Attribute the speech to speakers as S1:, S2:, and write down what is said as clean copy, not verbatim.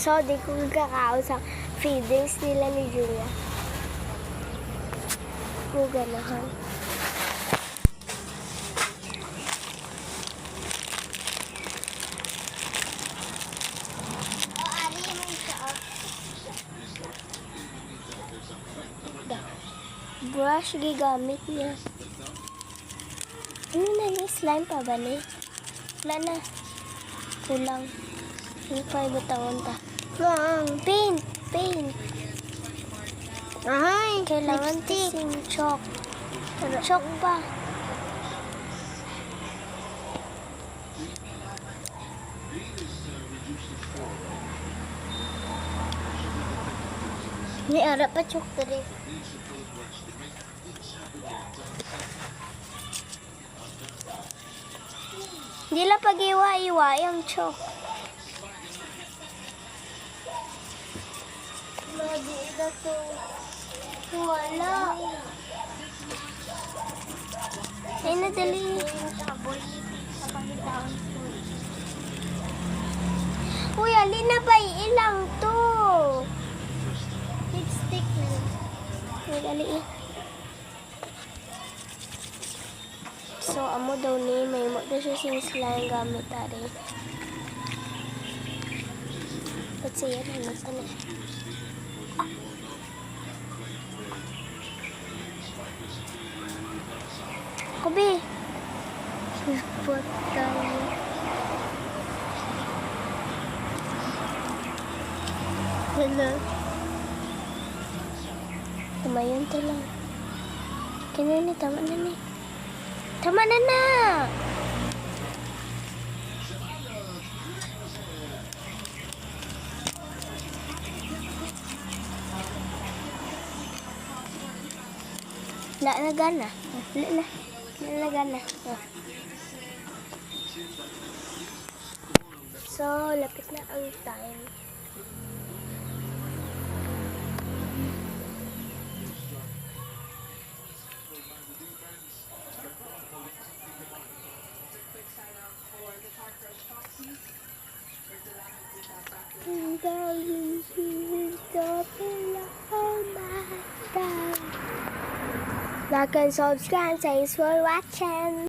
S1: So, di ko kakao sa feedings nila ni Julia. Ganahan. Brush gigamit niya. Ano na yung slime pa ba ni? Wala na. Kulang. Hindi pa ibutangon ta. Paint! Paint!
S2: Ay,
S1: Kailangan kasing chalk. Chalk pa.
S2: Ni ara pa chok tadi.
S1: Hindi lang pag-iwa-iwa yung chalk.
S2: Lagi ito to.
S1: Wala. Ay, nadali. Uy, alin na ba ilang to?
S2: Lipstick na.
S1: Uy, dali eh. So, amo daw ni, may mo daw siya sinislang gamit tari. Ba't siya na, sana? Kobe!
S2: Support tayo. Hello.
S1: Tumayon to lang. Kaya ni, tama na ni. Tama na na! Lalagan na. Lalagan na. Oh. So, lapit na ang time. Like and subscribe. Thanks for watching.